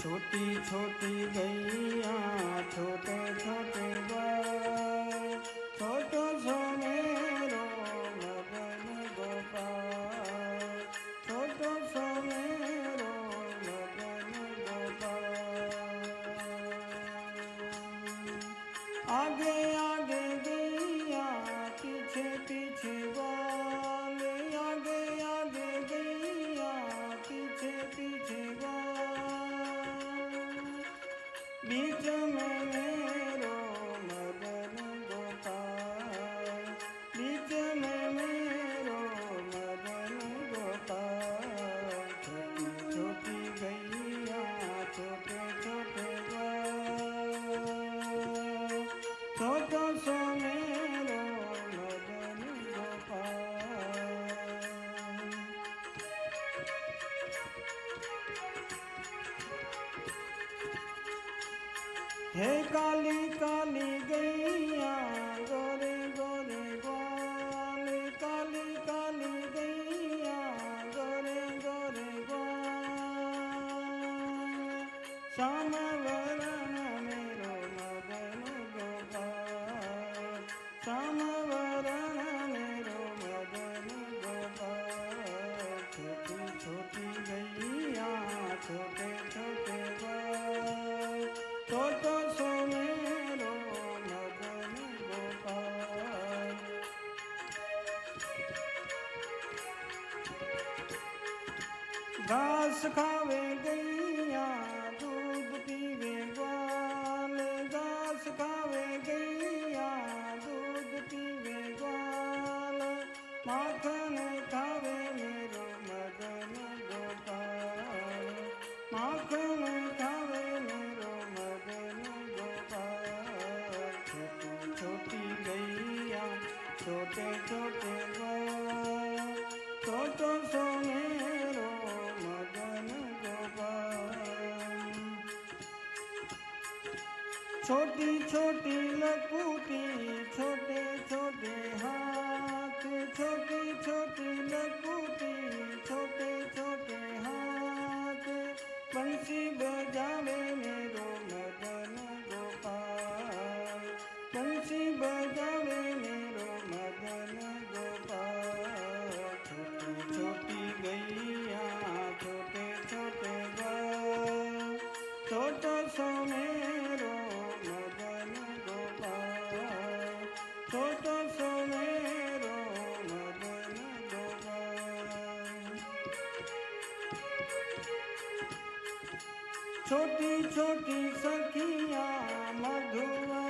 छोटी छोटी गैया छोटे छोटे गाय, छोटो सो मेरो मदन गोपाल, छोटो सो मेरो मदन गोपाल। आगे आगे गैया पीछे पीछे ग्वाल, आगे आगे गैया पीछे पीछे ग्वाल, बीच में मेरो मदन गोपाल, बीच में मेरो मदन गोपाल। छोटी छोटी गैया छोटे छोटे ग्वाल, छोटो सो मेरो मदन गोपाल। हे काली काली गैया गोरे गोरे ग्वाल, काली काली गैया गोरे गोरे ग्वाल, श्याम वरण मेरो मदन गोपाल, श्याम वरण मेरो मदन गोपाल। छोटी छोटी गैया छोटे छोटे ग्वाल, छोटो सो मेरो मदन गोपाल। घास खावे गैया दूध पीवे ग्वाल, घास खावे गैया दूध पीवे ग्वाल, माखन खावे मेरो मदन गोपाल, माखन खावे मेरो मदन गोपाल। छोटी छोटी गैया छोटे छोटे ग्वाल, छोटो सो मेरो मदन गोपाल। छोटी छोटी लकुटी छोटे छोटे हाथ, छोटी छोटी लकुटी छोटे छोटे हाथ, बंसी बजावे मेरो मदन गोपाल, बंसी बजावे मेरो मदन गोपाल। छोटी छोटी गैया छोटे छोटे ग्वाल, छोटो सो मेरो मदन गोपाल, छोटो सो मेरो मदन गोपाल। छोटी छोटी सखियाँ मधुआ